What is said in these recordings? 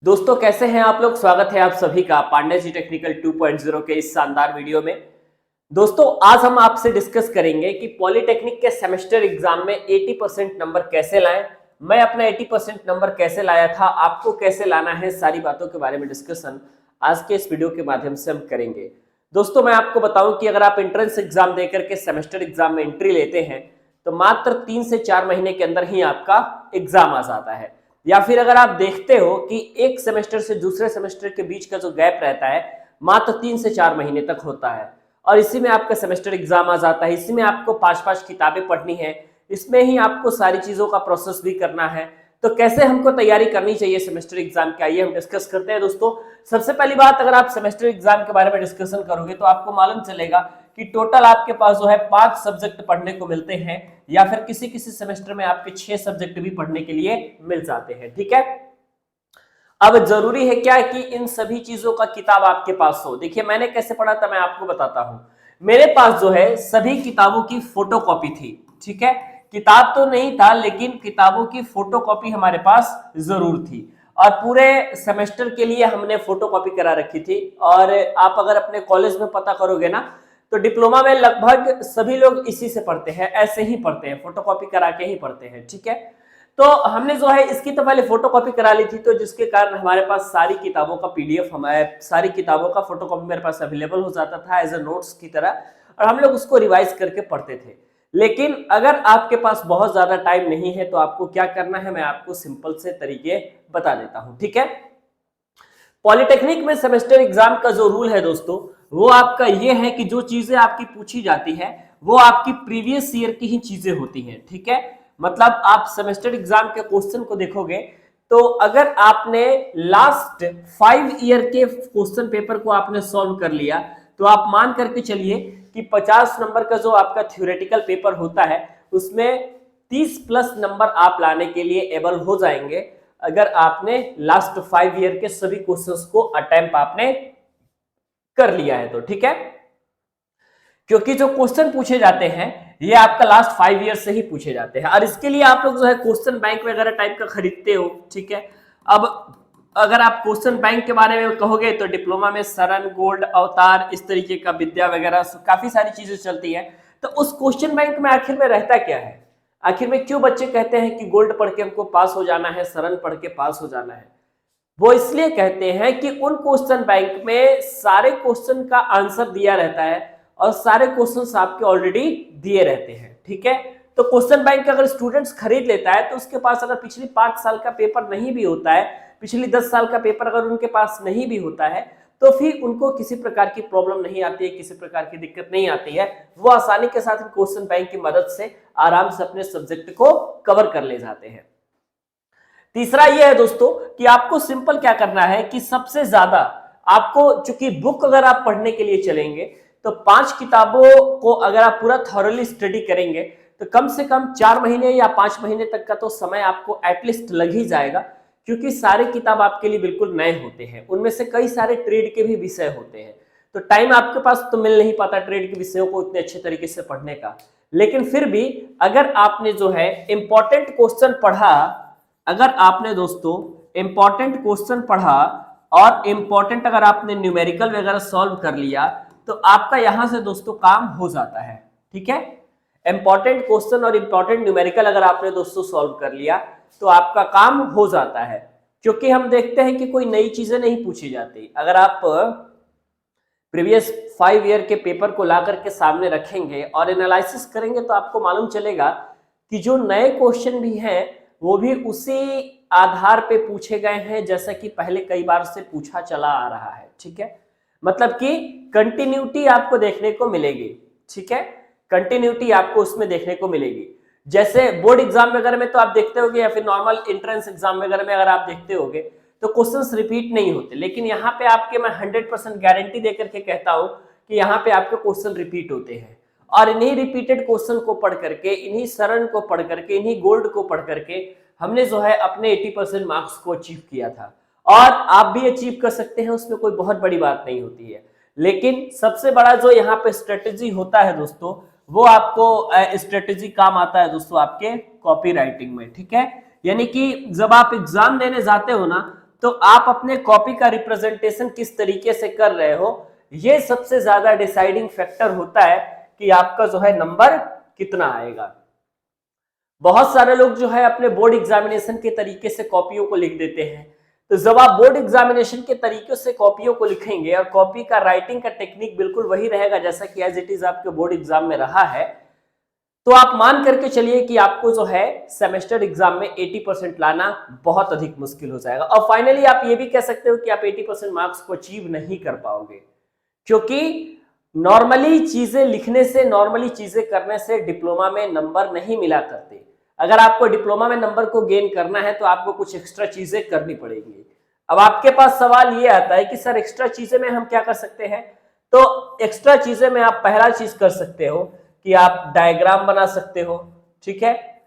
दोस्तों कैसे हैं आप लोग। स्वागत है आप सभी का पांडे जी टेक्निकल 2.0 के इस शानदार वीडियो में। दोस्तों आज हम आपसे डिस्कस करेंगे कि पॉलिटेक्निक के सेमेस्टर एग्जाम में 80% नंबर कैसे लाएं। मैं अपना 80% नंबर कैसे लाया था, आपको कैसे लाना है, सारी बातों के बारे में डिस्कशन आज के इस वीडियो के माध्यम से हम करेंगे। दोस्तों मैं आपको बताऊं कि अगर आप एंट्रेंस एग्जाम देकर के सेमेस्टर एग्जाम में एंट्री लेते हैं तो मात्र 3 से 4 महीने के अंदर ही आपका एग्जाम आ जाता है। या फिर अगर आप देखते हो कि एक सेमेस्टर से दूसरे सेमेस्टर के बीच का जो गैप रहता है मात्र 3 से 4 महीने तक होता है और इसी में आपका सेमेस्टर एग्जाम आ जाता है। इसी में आपको 5-5 किताबें पढ़नी है, इसमें ही आपको सारी चीजों का प्रोसेस भी करना है। तो कैसे हमको तैयारी करनी चाहिए सेमेस्टर एग्जाम की, आइए हम डिस्कस करते हैं। दोस्तों सबसे पहली बात, अगर आप सेमेस्टर एग्जाम के बारे में डिस्कशन करोगे तो आपको मालूम चलेगा कि टोटल आपके पास जो है 5 सब्जेक्ट पढ़ने को मिलते हैं या फिर किसी किसी सेमेस्टर में आपके 6 सब्जेक्ट भी पढ़ने के लिए मिल जाते हैं। ठीक है, अब जरूरी है क्या कि इन सभी चीजों का किताब आपके पास हो। देखिए मैंने कैसे पढ़ा था मैं आपको बताता हूं। मेरे पास जो है सभी किताबों की फोटोकॉपी थी। ठीक है, किताब तो नहीं था लेकिन किताबों की फोटोकॉपी हमारे पास जरूर थी और पूरे सेमेस्टर के लिए हमने फोटोकॉपी करा रखी थी। और आप अगर अपने कॉलेज में पता करोगे ना तो डिप्लोमा में लगभग सभी लोग इसी से पढ़ते हैं, ऐसे ही पढ़ते हैं, फोटोकॉपी करा के ही पढ़ते हैं। ठीक है, तो हमने जो है इसकी तो पहले फोटोकॉपी करा ली थी, तो जिसके कारण हमारे पास सारी किताबों का पीडीएफ, हमारे सारी किताबों का फोटोकॉपी मेरे पास अवेलेबल हो जाता था एज ए नोट्स की तरह और हम लोग उसको रिवाइज करके पढ़ते थे। लेकिन अगर आपके पास बहुत ज्यादा टाइम नहीं है तो आपको क्या करना है, मैं आपको सिंपल से तरीके बता देता हूं। ठीक है, पॉलिटेक्निक में सेमेस्टर एग्जाम का जो रूल है दोस्तों वो आपका ये है कि जो चीजें आपकी पूछी जाती है वो आपकी प्रीवियस ईयर की ही चीजें होती हैं। ठीक है, मतलब आप सेमेस्टर एग्जाम के क्वेश्चन को देखोगे तो अगर आपने लास्ट 5 ईयर के क्वेश्चन पेपर को आपने सॉल्व कर लिया तो आप मान करके चलिए कि 50 नंबर का जो आपका थ्योरेटिकल पेपर होता है उसमें 30 प्लस नंबर आप लाने के लिए एबल हो जाएंगे अगर आपने लास्ट 5 ईयर के सभी क्वेश्चंस को अटेम्प्ट आपने कर लिया है तो। ठीक है, क्योंकि जो क्वेश्चन पूछे जाते हैं ये आपका लास्ट 5 ईयर से ही पूछे जाते हैं और इसके लिए आप लोग जो है क्वेश्चन बैंक वगैरह टाइप का खरीदते हो। ठीक है, अब अगर आप क्वेश्चन बैंक के बारे में कहोगे तो डिप्लोमा में सरन, गोल्ड, अवतार, इस तरीके का विद्या वगैरह काफी सारी चीजें चलती है। तो उस क्वेश्चन बैंक में आखिर में रहता क्या है, आखिर में क्यों बच्चे कहते हैं कि गोल्ड पढ़ के हमको पास हो जाना है, सरन पढ़ के पास हो जाना है? वो इसलिए कहते हैं कि उन क्वेश्चन बैंक में सारे क्वेश्चन का आंसर दिया रहता है और सारे क्वेश्चंस आपके ऑलरेडी दिए रहते हैं। ठीक है, तो क्वेश्चन बैंक अगर स्टूडेंट्स खरीद लेता है तो उसके पास अगर पिछली 5 साल का पेपर नहीं भी होता है, पिछली 10 साल का पेपर अगर उनके पास नहीं भी होता है तो फिर उनको किसी प्रकार की प्रॉब्लम नहीं आती है, किसी प्रकार की दिक्कत नहीं आती है। वो आसानी के साथ क्वेश्चन बैंक की मदद से आराम से अपने सब्जेक्ट को कवर कर ले जाते हैं। तीसरा यह है दोस्तों कि आपको सिंपल क्या करना है कि सबसे ज्यादा आपको, चूंकि बुक अगर आप पढ़ने के लिए चलेंगे तो 5 किताबों को अगर आप पूरा थॉरली स्टडी करेंगे तो कम से कम 4 महीने या 5 महीने तक का तो समय आपको एटलीस्ट लग ही जाएगा, क्योंकि सारे किताब आपके लिए बिल्कुल नए होते हैं, उनमें से कई सारे ट्रेड के भी विषय होते हैं। तो टाइम आपके पास तो मिल नहीं पाता ट्रेड के विषयों को इतने अच्छे तरीके से पढ़ने का, लेकिन फिर भी अगर आपने जो है इंपॉर्टेंट क्वेश्चन पढ़ा, अगर आपने दोस्तों इंपॉर्टेंट क्वेश्चन पढ़ा और इंपॉर्टेंट अगर आपने न्यूमेरिकल वगैरह सॉल्व कर लिया तो आपका यहां से दोस्तों काम हो जाता है। ठीक है, इंपॉर्टेंट क्वेश्चन और इंपॉर्टेंट न्यूमेरिकल अगर आपने दोस्तों सॉल्व कर लिया तो आपका काम हो जाता है, क्योंकि हम देखते हैं कि कोई नई चीजें नहीं पूछी जाती। अगर आप प्रीवियस 5 ईयर के पेपर को ला करके सामने रखेंगे और एनालिसिस करेंगे तो आपको मालूम चलेगा कि जो नए क्वेश्चन भी हैं वो भी उसी आधार पे पूछे गए हैं जैसा कि पहले कई बार से पूछा चला आ रहा है। ठीक है, मतलब कि कंटिन्यूटी आपको देखने को मिलेगी। ठीक है, कंटिन्यूटी आपको उसमें देखने को मिलेगी। जैसे बोर्ड एग्जाम वगैरह में तो आप देखते होगे या फिर नॉर्मल एंट्रेंस एग्जाम वगैरह में अगर आप देखते होगे तो क्वेश्चंस रिपीट नहीं होते, लेकिन यहाँ पे आपके मैं 100% गारंटी देकर के कहता हूं कि यहाँ पे आपके क्वेश्चन रिपीट होते हैं और इन्हीं रिपीटेड क्वेश्चन को पढ़ करके, इन्हीं सरन को पढ़ करके, इन्हीं गोल्ड को पढ़ करके हमने जो है अपने 80% मार्क्स को अचीव किया था और आप भी अचीव कर सकते हैं, उसमें कोई बहुत बड़ी बात नहीं होती है। लेकिन सबसे बड़ा जो यहाँ पे स्ट्रेटेजी होता है दोस्तों वो आपको स्ट्रेटेजी काम आता है दोस्तों आपके कॉपी राइटिंग में। ठीक है, यानी कि जब आप एग्जाम देने जाते हो ना तो आप अपने कॉपी का रिप्रेजेंटेशन किस तरीके से कर रहे हो, ये सबसे ज्यादा डिसाइडिंग फैक्टर होता है कि आपका जो है नंबर कितना आएगा। बहुत सारे लोग जो है अपने बोर्ड एग्जामिनेशन के तरीके से कॉपियों को लिख देते हैं। तो जब आप बोर्ड एग्जामिनेशन के तरीके से कॉपियों को लिखेंगे और कॉपी का राइटिंग का टेक्निक बिल्कुल वही रहेगा जैसा कि एज इट इज आपके बोर्ड एग्जाम में रहा है, तो आप मान करके चलिए कि आपको जो है सेमेस्टर एग्जाम में 80% लाना बहुत अधिक मुश्किल हो जाएगा। और फाइनली आप ये भी कह सकते हो कि आप 80% मार्क्स को अचीव नहीं कर पाओगे, क्योंकि नॉर्मली चीजें लिखने से, नॉर्मली चीजें करने से डिप्लोमा में नंबर नहीं मिला करते। अगर आपको डिप्लोमा में नंबर को गेन करना है तो आपको कुछ एक्स्ट्रा चीजें करनी पड़ेगी। अब आपके पास सवाल ये आता है कि सर एक्स्ट्रा चीजें में हम क्या कर सकते हैं? तो एक्स्ट्रा चीजें में आप पहला चीज कर सकते हो कि आप डायग्राम बना सकते हो, ठीक है।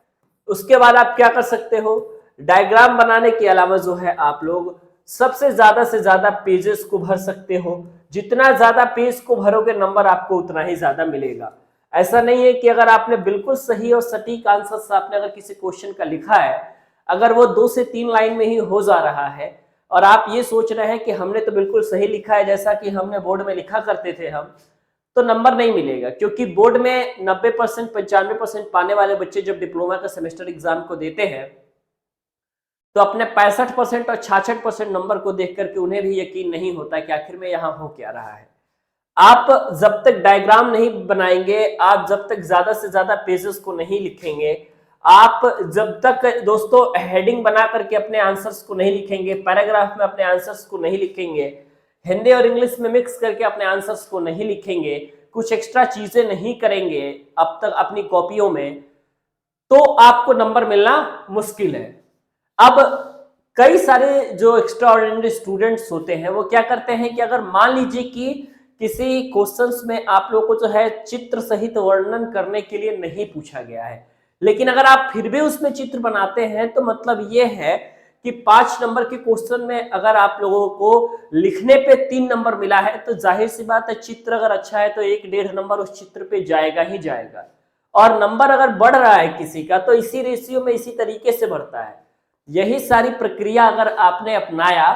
उसके बाद आप क्या कर सकते हो, डायग्राम बनाने के अलावा जो है आप लोग सबसे ज्यादा से ज्यादा पेजेस को भर सकते हो। जितना ज्यादा पेज को भरोगे नंबर आपको उतना ही ज्यादा मिलेगा। ऐसा नहीं है कि अगर आपने बिल्कुल सही और सटीक आंसर आपने अगर किसी क्वेश्चन का लिखा है, अगर वो 2 से 3 लाइन में ही हो जा रहा है और आप ये सोच रहे हैं कि हमने तो बिल्कुल सही लिखा है जैसा कि हमने बोर्ड में लिखा करते थे हम, तो नंबर नहीं मिलेगा। क्योंकि बोर्ड में 90% 95% पाने वाले बच्चे जब डिप्लोमा का सेमेस्टर एग्जाम को देते हैं तो अपने 65% और 66% नंबर को देख करके उन्हें भी यकीन नहीं होता कि आखिर में यहाँ हो क्या रहा है। आप जब तक डायग्राम नहीं बनाएंगे, आप जब तक ज्यादा से ज्यादा पेजेस को नहीं लिखेंगे, आप जब तक दोस्तों हेडिंग बना करके अपने आंसर्स को नहीं लिखेंगे, पैराग्राफ में अपने आंसर्स को नहीं लिखेंगे, हिंदी और इंग्लिश में मिक्स करके अपने आंसर्स को नहीं लिखेंगे, कुछ एक्स्ट्रा चीजें नहीं करेंगे अब तक अपनी कॉपियों में, तो आपको नंबर मिलना मुश्किल है। अब कई सारे जो एक्स्ट्रा ऑर्डिनरी स्टूडेंट्स होते हैं वो क्या करते हैं कि अगर मान लीजिए कि किसी क्वेश्चंस में आप लोगों को जो है चित्र सहित वर्णन करने के लिए नहीं पूछा गया है, लेकिन अगर आप फिर भी उसमें चित्र बनाते हैं तो मतलब ये है कि 5 नंबर के क्वेश्चन में अगर आप लोगों को लिखने पे 3 नंबर मिला है तो जाहिर सी बात है चित्र अगर अच्छा है तो 1-1.5 नंबर उस चित्र पे जाएगा ही जाएगा। और नंबर अगर बढ़ रहा है किसी का तो इसी रेशियो में, इसी तरीके से बढ़ता है। यही सारी प्रक्रिया अगर आपने अपनाया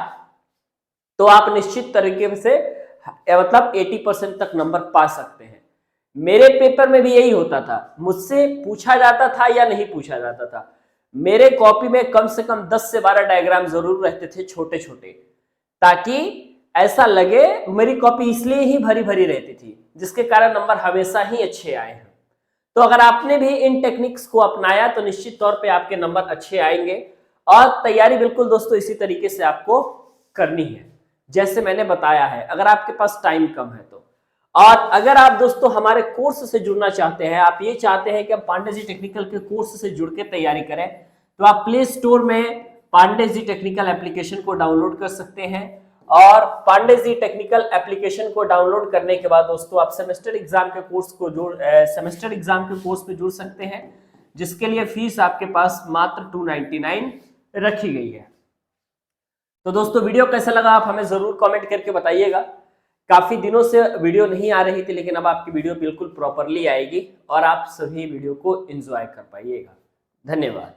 तो आप निश्चित तरीके से मतलब 80% तक नंबर पा सकते हैं। मेरे पेपर में भी यही होता था, मुझसे पूछा जाता था या नहीं पूछा जाता था, मेरे कॉपी में कम से कम 10 से 12 डायग्राम जरूर रहते थे छोटे छोटे, ताकि ऐसा लगे मेरी कॉपी इसलिए ही भरी भरी रहती थी, जिसके कारण नंबर हमेशा ही अच्छे आए हैं। तो अगर आपने भी इन टेक्निक्स को अपनाया तो निश्चित तौर पे आपके नंबर अच्छे आएंगे। और तैयारी बिल्कुल दोस्तों इसी तरीके से आपको करनी है जैसे मैंने बताया है, अगर आपके पास टाइम कम है तो। और अगर आप दोस्तों हमारे कोर्स से जुड़ना चाहते हैं, आप ये चाहते हैं कि हम पांडे जी टेक्निकल के कोर्स से जुड़ के तैयारी करें, तो आप प्ले स्टोर में पांडे जी टेक्निकल एप्लीकेशन को डाउनलोड कर सकते हैं। और पांडे जी टेक्निकल एप्लीकेशन को डाउनलोड करने के बाद दोस्तों आप सेमेस्टर एग्जाम के कोर्स में जुड़ सकते हैं, जिसके लिए फीस आपके पास मात्र 299 रखी गई है। तो दोस्तों वीडियो कैसा लगा आप हमें जरूर कमेंट करके बताइएगा। काफी दिनों से वीडियो नहीं आ रही थी, लेकिन अब आपकी वीडियो बिल्कुल प्रॉपरली आएगी और आप सभी वीडियो को एंजॉय कर पाइएगा। धन्यवाद।